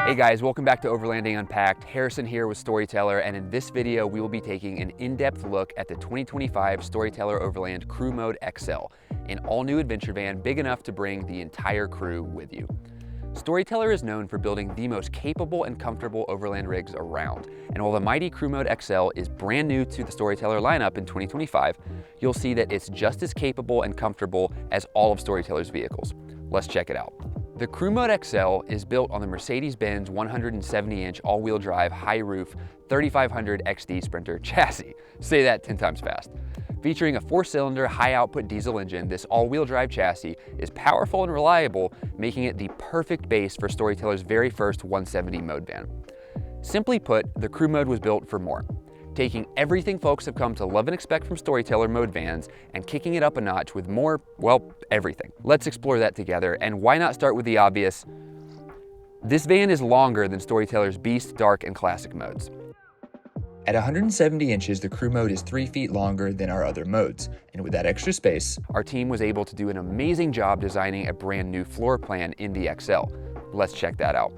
Hey guys, welcome back to Overlanding Unpacked. Harrison here with Storyteller, and in this video we will be taking an in-depth look at the 2025 Storyteller Overland Crew Mode XL, an all-new adventure van big enough to bring the entire crew with you. Storyteller is known for building the most capable and comfortable overland rigs around, and while the mighty Crew Mode XL is brand new to the Storyteller lineup in 2025, you'll see that it's just as capable and comfortable as all of Storyteller's vehicles. Let's check it out. The Crew Mode XL is built on the Mercedes-Benz 170-inch all-wheel drive high-roof 3500 XD Sprinter chassis. Say that 10 times fast. Featuring a 4-cylinder high-output diesel engine, this all-wheel drive chassis is powerful and reliable, making it the perfect base for Storyteller's very first 170 mode van. Simply put, the Crew Mode was built for more, taking everything folks have come to love and expect from Storyteller mode vans and kicking it up a notch with more, well, everything. Let's explore that together, and why not start with the obvious? This van is longer than Storyteller's Beast, Dark, and Classic modes. At 170 inches, the Crew Mode is 3 feet longer than our other modes, and with that extra space, our team was able to do an amazing job designing a brand new floor plan in the XL. Let's check that out.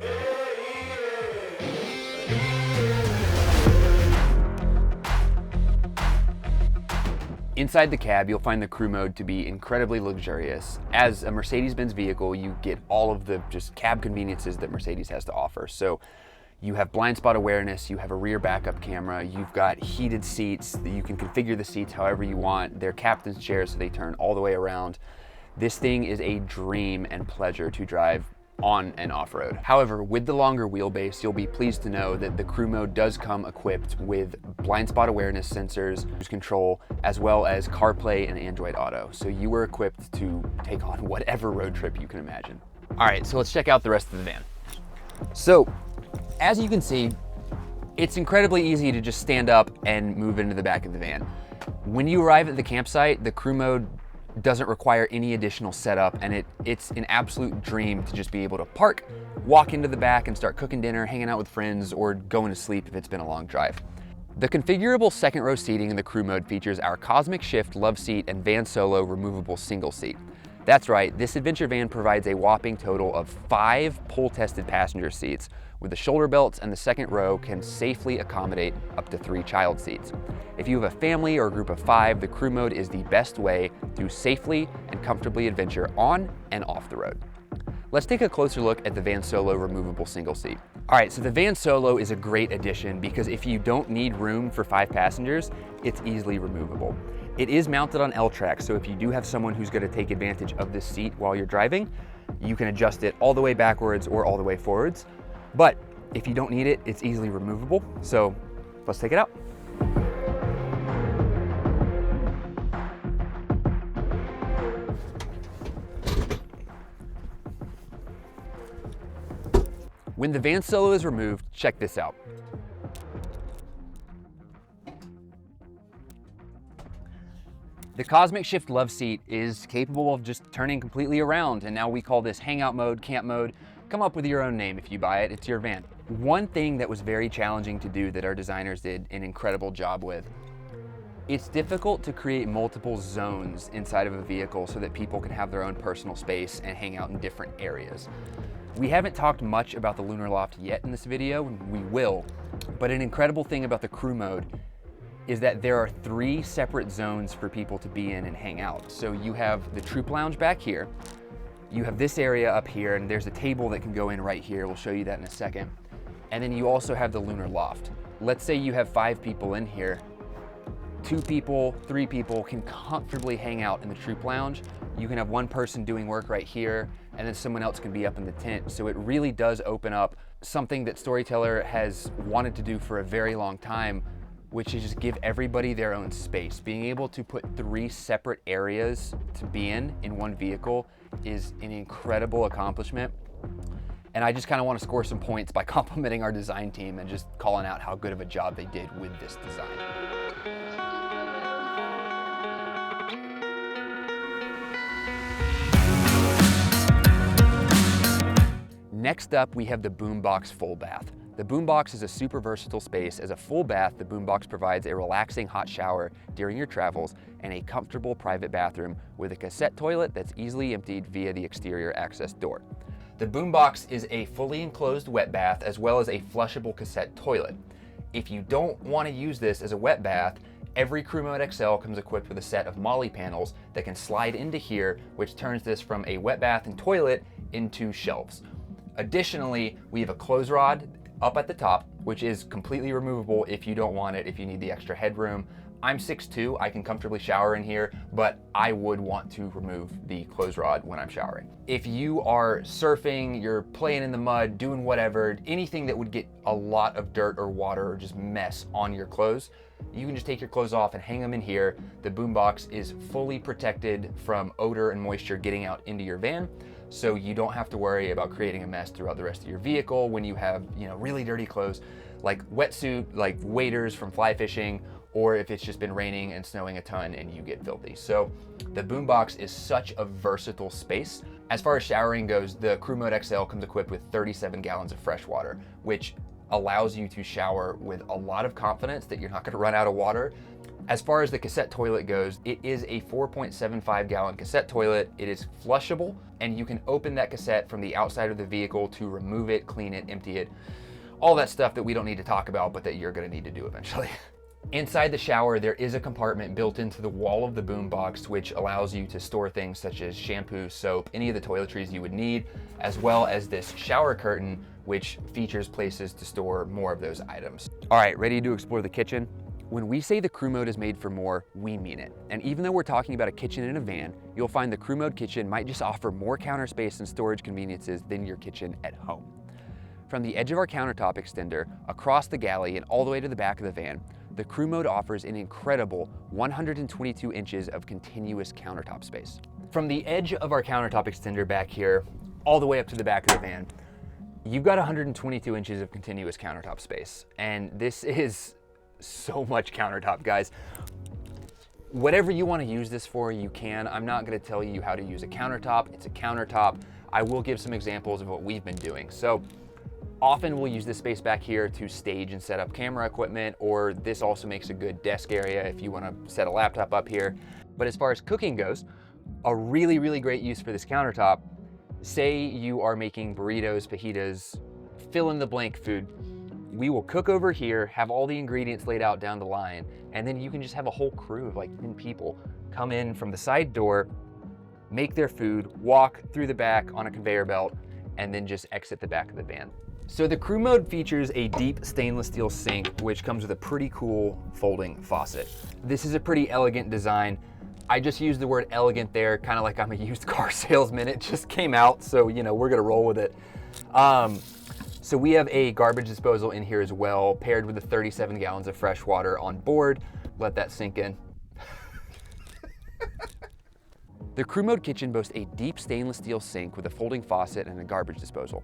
Inside the cab, you'll find the Crew Mode to be incredibly luxurious. As a Mercedes-Benz vehicle, you get all of the just cab conveniences that Mercedes has to offer. So you have blind spot awareness, you have a rear backup camera, you've got heated seats, you can configure the seats however you want. They're captain's chairs, so they turn all the way around. This thing is a dream and pleasure to drive on and off-road. However, with the longer wheelbase, you'll be pleased to know that the Crew Mode does come equipped with blind spot awareness sensors, cruise control, as well as CarPlay and Android Auto. So you were equipped to take on whatever road trip you can imagine. All right, so let's check out the rest of the van. So, as you can see, it's incredibly easy to just stand up and move into the back of the van. When you arrive at the campsite, the Crew Mode doesn't require any additional setup, and it's an absolute dream to just be able to park, walk into the back and start cooking dinner, hanging out with friends, or going to sleep if it's been a long drive. The configurable second row seating in the Crew Mode features our Cosmic Shift love seat and Van Solo removable single seat. That's right, this adventure van provides a whopping total of 5 pull-tested passenger seats, with the shoulder belts, and the second row can safely accommodate up to 3 child seats. If you have a family or a group of 5, the Crew Mode is the best way to safely and comfortably adventure on and off the road. Let's take a closer look at the Van Solo removable single seat. All right, so the Van Solo is a great addition because if you don't need room for 5 passengers, it's easily removable. It is mounted on L-tracks, so if you do have someone who's going to take advantage of this seat while you're driving, you can adjust it all the way backwards or all the way forwards. But if you don't need it, it's easily removable. So let's take it out. When the Van Solo is removed, check this out. The Cosmic Shift love seat is capable of just turning completely around, and now we call this hangout mode, camp mode. Come up with your own name if you buy it, it's your van. One thing that was very challenging to do that our designers did an incredible job with, it's difficult to create multiple zones inside of a vehicle so that people can have their own personal space and hang out in different areas. We haven't talked much about the Lunar loft yet in this video, we will, but an incredible thing about the Crew Mode is that there are 3 separate zones for people to be in and hang out. So you have the Troop Lounge back here, you have this area up here, and there's a table that can go in right here. We'll show you that in a second. And then you also have the Lunar loft. Let's say you have 5 people in here. 2 people, 3 people can comfortably hang out in the Troop Lounge. You can have one person doing work right here, and then someone else can be up in the tent. So it really does open up something that Storyteller has wanted to do for a very long time, which is just give everybody their own space. Being able to put 3 separate areas to be in one vehicle is an incredible accomplishment. And I just kind of want to score some points by complimenting our design team and just calling out how good of a job they did with this design. Next up, we have the Boombox full bath. The Boombox is a super versatile space. As a full bath, the Boombox provides a relaxing hot shower during your travels and a comfortable private bathroom with a cassette toilet that's easily emptied via the exterior access door. The Boombox is a fully enclosed wet bath as well as a flushable cassette toilet. If you don't want to use this as a wet bath, every Crew Mode XL comes equipped with a set of Molly panels that can slide into here, which turns this from a wet bath and toilet into shelves. Additionally, we have a clothes rod up at the top, which is completely removable if you don't want it, if you need the extra headroom. I'm 6'2", I can comfortably shower in here, but I would want to remove the clothes rod when I'm showering. If you are surfing, you're playing in the mud, doing whatever, anything that would get a lot of dirt or water or just mess on your clothes, you can just take your clothes off and hang them in here. The Boombox is fully protected from odor and moisture getting out into your van, so you don't have to worry about creating a mess throughout the rest of your vehicle when you have, really dirty clothes like wetsuit, like waders from fly fishing, or if it's just been raining and snowing a ton and you get filthy. So the Boombox is such a versatile space. As far as showering goes, the Crew Mode XL comes equipped with 37 gallons of fresh water, which allows you to shower with a lot of confidence that you're not gonna run out of water. As far as the cassette toilet goes, it is a 4.75 gallon cassette toilet. It is flushable, and you can open that cassette from the outside of the vehicle to remove it, clean it, empty it, all that stuff that we don't need to talk about, but that you're gonna need to do eventually. Inside the shower, there is a compartment built into the wall of the Boombox, which allows you to store things such as shampoo, soap, any of the toiletries you would need, as well as this shower curtain, which features places to store more of those items. All right, ready to explore the kitchen? When we say the Crew Mode is made for more, we mean it. And even though we're talking about a kitchen in a van, you'll find the Crew Mode kitchen might just offer more counter space and storage conveniences than your kitchen at home. From the edge of our countertop extender, across the galley, and all the way to the back of the van, the Crew Mode offers an incredible 122 inches of continuous countertop space. From the edge of our countertop extender back here, all the way up to the back of the van, you've got 122 inches of continuous countertop space. And this is so much countertop, guys. Whatever you want to use this for, you can. I'm not going to tell you how to use a countertop. It's a countertop. I will give some examples of what we've been doing. So often we'll use this space back here to stage and set up camera equipment, or this also makes a good desk area if you want to set a laptop up here. But as far as cooking goes, a really, really great use for this countertop, say you are making burritos, fajitas, fill in the blank food. We will cook over here, have all the ingredients laid out down the line, and then you can just have a whole crew of like 10 people come in from the side door, make their food, walk through the back on a conveyor belt, and then just exit the back of the van. So the Crew Mode features a deep stainless steel sink, which comes with a pretty cool folding faucet. This is a pretty elegant design. I just used the word elegant there, kind of like I'm a used car salesman. It just came out, so we're gonna roll with it. So we have a garbage disposal in here as well, paired with the 37 gallons of fresh water on board. Let that sink in. The Crew Mode kitchen boasts a deep stainless steel sink with a folding faucet and a garbage disposal.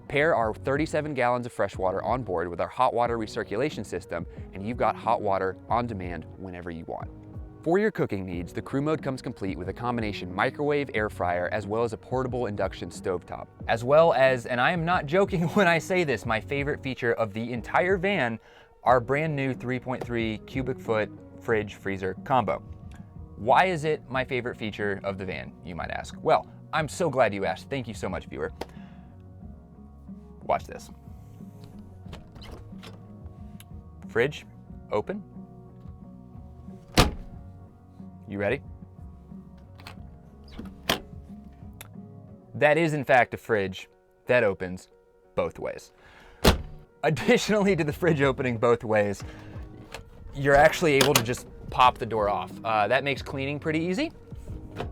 Pair our 37 gallons of fresh water on board with our hot water recirculation system, and you've got hot water on demand whenever you want. For your cooking needs, the Crew Mode comes complete with a combination microwave air fryer as well as a portable induction stovetop. As well as, and I am not joking when I say this, my favorite feature of the entire van, our brand new 3.3 cubic foot fridge freezer combo. Why is it my favorite feature of the van, you might ask? Well, I'm so glad you asked. Thank you so much, viewer. Watch this. Fridge, open. You ready? That is in fact a fridge that opens both ways. Additionally to the fridge opening both ways, you're actually able to just pop the door off. That makes cleaning pretty easy. And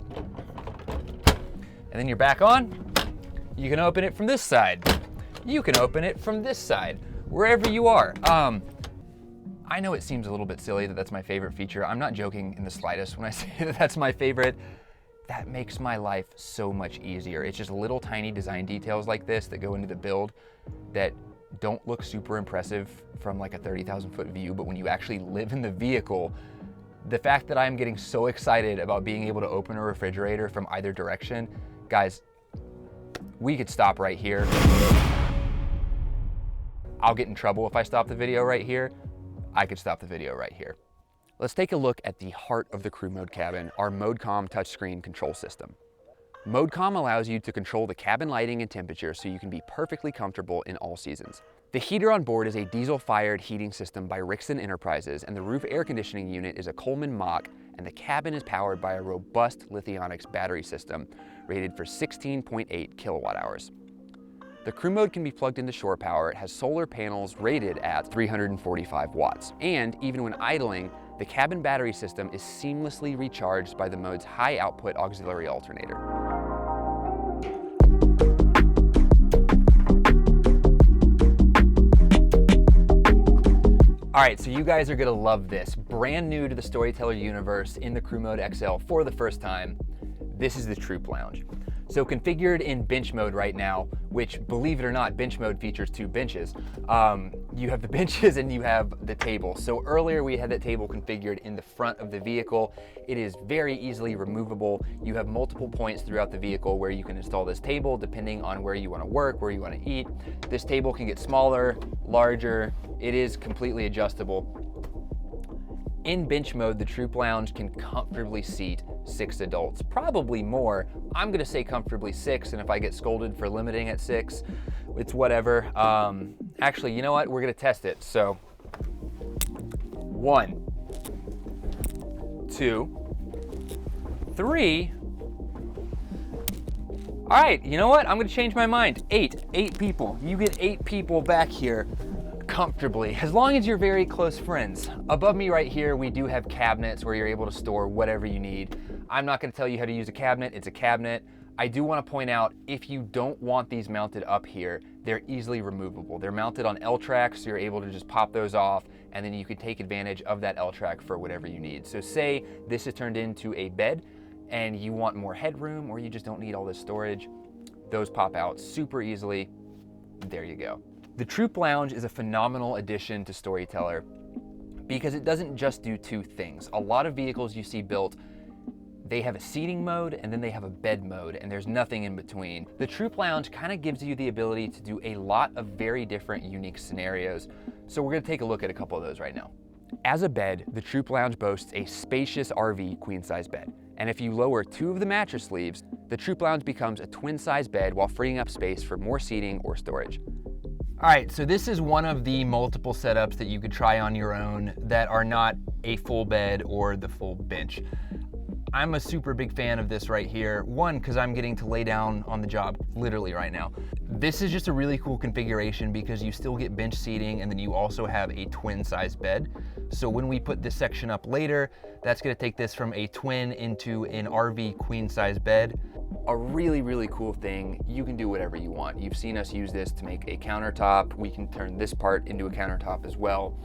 then you're back on. You can open it from this side. You can open it from this side, wherever you are. I know it seems a little bit silly that that's my favorite feature. I'm not joking in the slightest when I say that that's my favorite. That makes my life so much easier. It's just little tiny design details like this that go into the build that don't look super impressive from like a 30,000 foot view, but when you actually live in the vehicle, the fact that I'm getting so excited about being able to open a refrigerator from either direction, guys, we could stop right here. I'll get in trouble if I stop the video right here. I could stop the video right here. Let's take a look at the heart of the Crew Mode cabin, our ModeCom touchscreen control system. ModeCom allows you to control the cabin lighting and temperature so you can be perfectly comfortable in all seasons. The heater on board is a diesel-fired heating system by Rixson Enterprises, and the roof air conditioning unit is a Coleman Mach, and the cabin is powered by a robust Lithionics battery system rated for 16.8 kilowatt hours. The crew mode can be plugged into shore power. It has solar panels rated at 345 watts, and even when idling, the cabin battery system is seamlessly recharged by the mode's high output auxiliary alternator. All right, so you guys are gonna love this. Brand new to the Storyteller universe in the Crew Mode XL for the first time, this is the Troop Lounge. So configured in bench mode right now, which, believe it or not, bench mode features 2 benches. You have the benches and you have the table. So earlier we had that table configured in the front of the vehicle. It is very easily removable. You have multiple points throughout the vehicle where you can install this table depending on where you want to work, where you want to eat. This table can get smaller, larger. It is completely adjustable. In bench mode, the Troop Lounge can comfortably seat 6 adults, probably more. I'm gonna say comfortably 6, and if I get scolded for limiting at 6, it's whatever. Actually, you know what? We're gonna test it. So, 1, 2, 3. All right, you know what? I'm gonna change my mind. 8 people. You get 8 people back here comfortably, as long as you're very close friends. Above me right here, we do have cabinets where you're able to store whatever you need. I'm not gonna tell you how to use a cabinet, it's a cabinet. I do wanna point out, if you don't want these mounted up here, they're easily removable. They're mounted on L-tracks, so you're able to just pop those off, and then you can take advantage of that L-track for whatever you need. So say this is turned into a bed, and you want more headroom, or you just don't need all this storage, those pop out super easily. There you go. The Troop Lounge is a phenomenal addition to Storyteller because it doesn't just do 2 things. A lot of vehicles you see built, they have a seating mode and then they have a bed mode, and there's nothing in between. The Troop Lounge kind of gives you the ability to do a lot of very different unique scenarios. So we're gonna take a look at a couple of those right now. As a bed, the Troop Lounge boasts a spacious RV queen-size bed. And if you lower 2 of the mattress sleeves, the Troop Lounge becomes a twin-size bed while freeing up space for more seating or storage. All right, so this is one of the multiple setups that you could try on your own that are not a full bed or the full bench. I'm a super big fan of this right here. 1, because I'm getting to lay down on the job literally right now. This is just a really cool configuration because you still get bench seating and then you also have a twin size bed. So when we put this section up later, that's gonna take this from a twin into an RV queen size bed. A really, really cool thing, you can do whatever you want. You've seen us use this to make a countertop. We can turn this part into a countertop as well.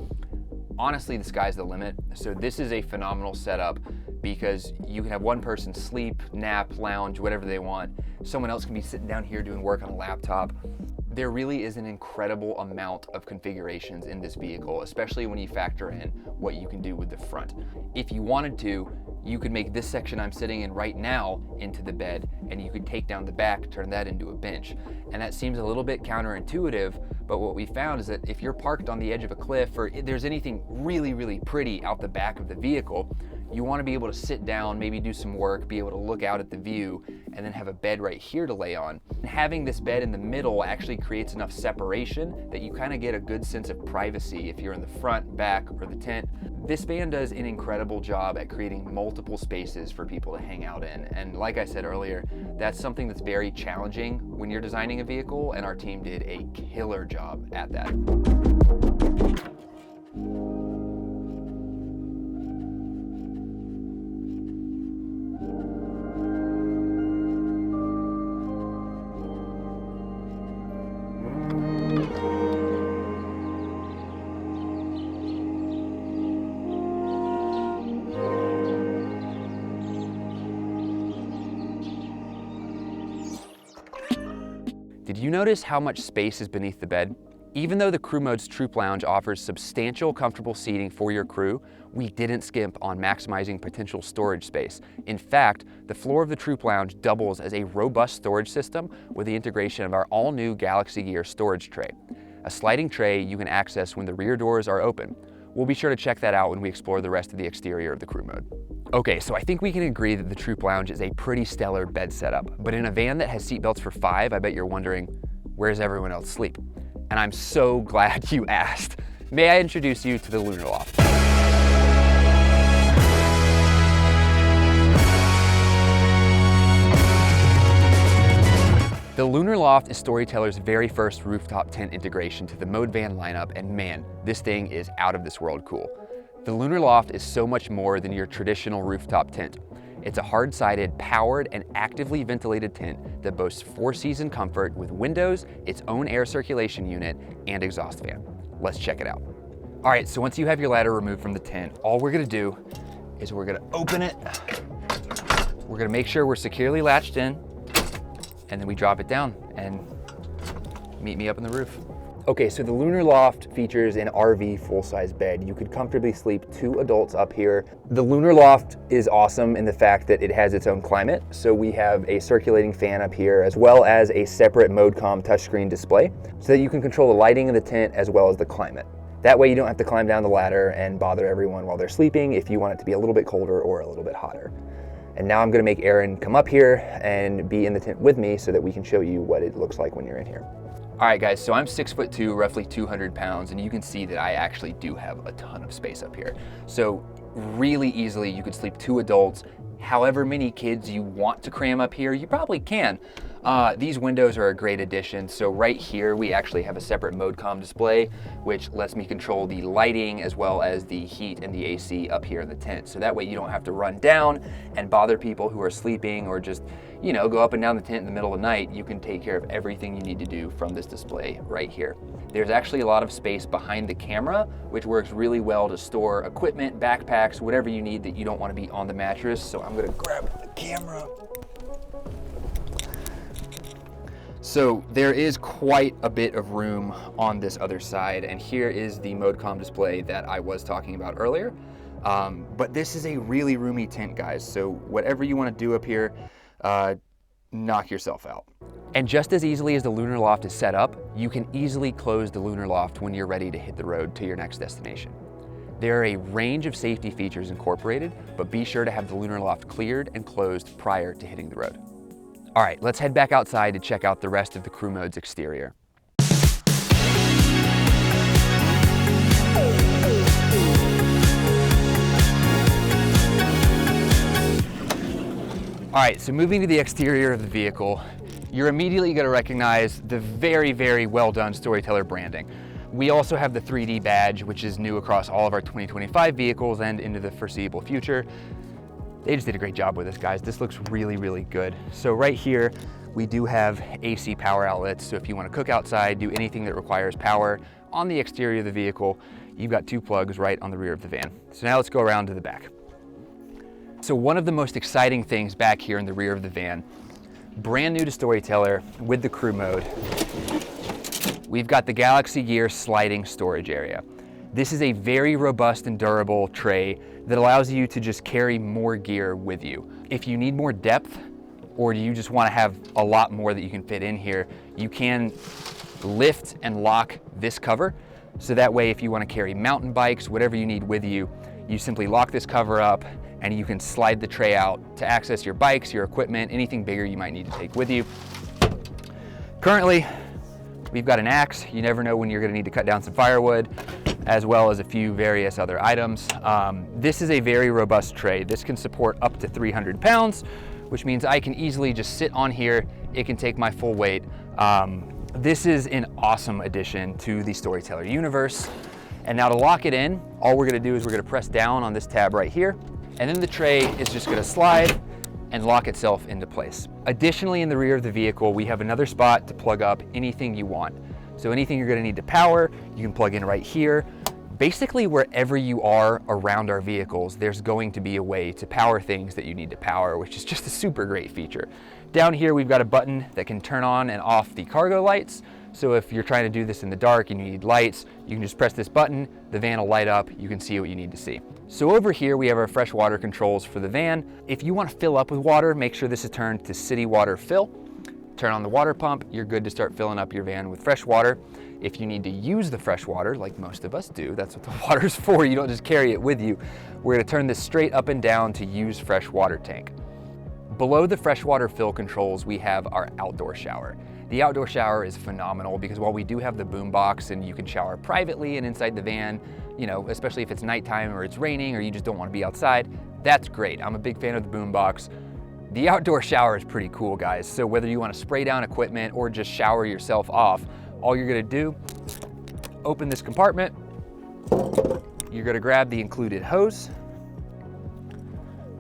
Honestly, the sky's the limit. So this is a phenomenal setup because you can have one person sleep, nap, lounge, whatever they want. Someone else can be sitting down here doing work on a laptop. There really is an incredible amount of configurations in this vehicle, especially when you factor in what you can do with the front. If you wanted to, you could make this section I'm sitting in right now into the bed, and you could take down the back, turn that into a bench. And that seems a little bit counterintuitive, but what we found is that if you're parked on the edge of a cliff or there's anything really, really pretty out the back of the vehicle, you want to be able to sit down, maybe do some work, be able to look out at the view, and then have a bed right here to lay on. And having this bed in the middle actually creates enough separation that you kind of get a good sense of privacy if you're in the front, back, or the tent. This van does an incredible job at creating multiple spaces for people to hang out in. And like I said earlier, that's something that's very challenging when you're designing a vehicle, and our team did a killer job at that. Did you notice how much space is beneath the bed? Even though the Crew Mode's Troop Lounge offers substantial comfortable seating for your crew, we didn't skimp on maximizing potential storage space. In fact, the floor of the Troop Lounge doubles as a robust storage system with the integration of our all-new Galaxy Gear storage tray. A sliding tray you can access when the rear doors are open. We'll be sure to check that out when we explore the rest of the exterior of the crew mode. Okay, so I think we can agree that the Troop Lounge is a pretty stellar bed setup, but in a van that has seatbelts for 5, I bet you're wondering, where's everyone else sleep? And I'm so glad you asked. May I introduce you to the Lunar loft? The Lunar loft is Storyteller's very first rooftop tent integration to the mode van lineup, and man, this thing is out of this world cool. The Lunar loft is so much more than your traditional rooftop tent. It's a hard-sided, powered, and actively ventilated tent that boasts 4-season comfort with windows, its own air circulation unit, and exhaust fan. Let's check it out. All right, so once you have your ladder removed from the tent, all we're gonna do is we're gonna open it. We're gonna make sure we're securely latched in, and then we drop it down and meet me up on the roof. Okay, so the Lunar loft features an RV full-size bed. You could comfortably sleep 2 adults up here. The Lunar loft is awesome in the fact that it has its own climate. So we have a circulating fan up here, as well as a separate ModeCom touchscreen display, so that you can control the lighting of the tent as well as the climate. That way you don't have to climb down the ladder and bother everyone while they're sleeping if you want it to be a little bit colder or a little bit hotter. And now I'm gonna make Aaron come up here and be in the tent with me so that we can show you what it looks like when you're in here. All right guys, so I'm 6'2", roughly 200 pounds, and you can see that I actually do have a ton of space up here. So really easily you could sleep 2 adults. However many kids you want to cram up here, you probably can. These windows are a great addition. So right here, we actually have a separate ModeCom display, which lets me control the lighting as well as the heat and the AC up here in the tent. So that way you don't have to run down and bother people who are sleeping or just, you know, go up and down the tent in the middle of the night. You can take care of everything you need to do from this display right here. There's actually a lot of space behind the camera, which works really well to store equipment, backpacks, whatever you need that you don't want to be on the mattress. So I'm gonna grab the camera. So there is quite a bit of room on this other side, and here is the ModeCom display that I was talking about earlier. But this is a really roomy tent, guys, so whatever you want to do up here, knock yourself out. And just as easily as the Lunar loft is set up, you can easily close the Lunar loft when you're ready to hit the road to your next destination. There are a range of safety features incorporated, but be sure to have the Lunar loft cleared and closed prior to hitting the road. All right, let's head back outside to check out the rest of the crew mode's exterior. All right, so moving to the exterior of the vehicle, you're immediately gonna recognize the very, very well done Storyteller branding. We also have the 3D badge, which is new across all of our 2025 vehicles and into the foreseeable future. They just did a great job with this, guys. This looks really, really good. So right here, we do have AC power outlets. So if you want to cook outside, do anything that requires power on the exterior of the vehicle, you've got 2 plugs right on the rear of the van. So now let's go around to the back. So one of the most exciting things back here in the rear of the van, brand new to Storyteller with the crew mode, we've got the Galaxy Gear sliding storage area. This is a very robust and durable tray that allows you to just carry more gear with you. If you need more depth, or you just want to have a lot more that you can fit in here, you can lift and lock this cover. So that way, if you want to carry mountain bikes, whatever you need with you, you simply lock this cover up and you can slide the tray out to access your bikes, your equipment, anything bigger you might need to take with you. Currently, we've got an axe. You never know when you're going to need to cut down some firewood, as well as a few various other items. This is a very robust tray. This can support up to 300 pounds, which means I can easily just sit on here. It can take my full weight. This is an awesome addition to the Storyteller universe. And now to lock it in, all we're gonna do is we're gonna press down on this tab right here, and then the tray is just gonna slide and lock itself into place. Additionally, in the rear of the vehicle, we have another spot to plug up anything you want. So anything you're gonna need to power, you can plug in right here. Basically, wherever you are around our vehicles, there's going to be a way to power things that you need to power, which is just a super great feature. Down here, we've got a button that can turn on and off the cargo lights. So if you're trying to do this in the dark and you need lights, you can just press this button, the van will light up, you can see what you need to see. So over here, we have our fresh water controls for the van. If you want to fill up with water, make sure this is turned to city water fill. turn on the water pump, you're good to start filling up your van with fresh water. If you need to use the fresh water, like most of us do, that's what the water's for, you don't just carry it with you. We're gonna turn this straight up and down to use fresh water tank. Below the freshwater fill controls, we have our outdoor shower. The outdoor shower is phenomenal because while we do have the Boombox and you can shower privately and inside the van, you know, especially if it's nighttime or it's raining or you just don't want to be outside, that's great. I'm a big fan of the Boombox. The outdoor shower is pretty cool, guys. So whether you want to spray down equipment or just shower yourself off, all you're gonna do, open this compartment, you're gonna grab the included hose,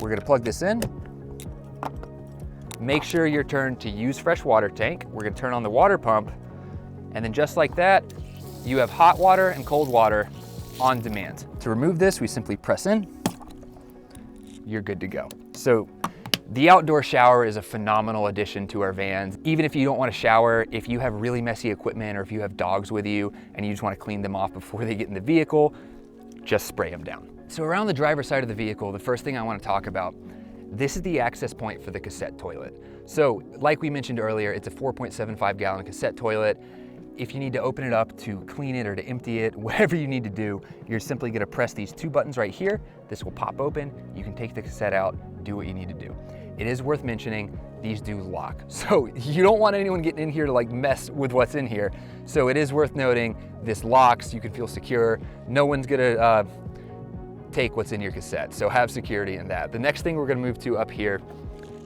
we're gonna plug this in, make sure you're turned to use fresh water tank, we're gonna turn on the water pump, and then just like that, you have hot water and cold water on demand. To remove this, we simply press in, you're good to go. So the outdoor shower is a phenomenal addition to our vans. Even if you don't want to shower, if you have really messy equipment or if you have dogs with you and you just want to clean them off before they get in the vehicle, just spray them down. So around the driver's side of the vehicle, the first thing I want to talk about, this is the access point for the cassette toilet. So like we mentioned earlier, it's a 4.75 gallon cassette toilet. If you need to open it up to clean it or to empty it, whatever you need to do, you're simply gonna press these two buttons right here. This will pop open. You can take the cassette out, do what you need to do. It is worth mentioning, these do lock. So you don't want anyone getting in here to like mess with what's in here. So it is worth noting, this locks, you can feel secure. No one's gonna take what's in your cassette. So have security in that. The next thing we're gonna move to up here,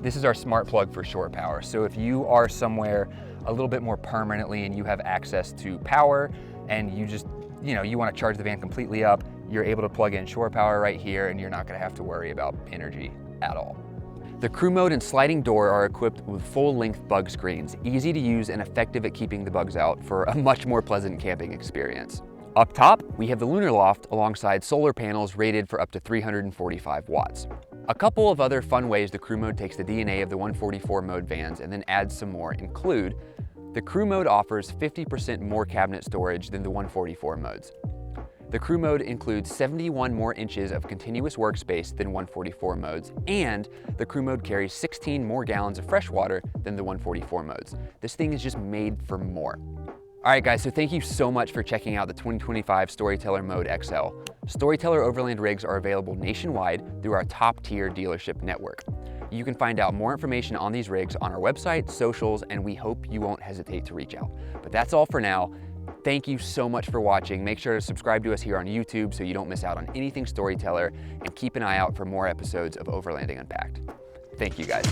this is our smart plug for shore power. So if you are somewhere a little bit more permanently and you have access to power and you just, you know, you want to charge the van completely up, you're able to plug in shore power right here and you're not going to have to worry about energy at all. The crew mode and sliding door are equipped with full-length bug screens, easy to use and effective at keeping the bugs out for a much more pleasant camping experience. Up top, we have the Lunar loft alongside solar panels rated for up to 345 watts. A couple of other fun ways the crew mode takes the DNA of the 144 mode vans and then adds some more include the crew mode offers 50% more cabinet storage than the 144 modes. The crew mode includes 71 more inches of continuous workspace than 144 modes, and the crew mode carries 16 more gallons of fresh water than the 144 modes. This thing is just made for more. All right, guys, so thank you so much for checking out the 2025 Storyteller Mode XL. Storyteller Overland rigs are available nationwide through our top-tier dealership network. You can find out more information on these rigs on our website, socials, and we hope you won't hesitate to reach out. But that's all for now. Thank you so much for watching. Make sure to subscribe to us here on YouTube so you don't miss out on anything Storyteller, and keep an eye out for more episodes of Overlanding Unpacked. Thank you, guys.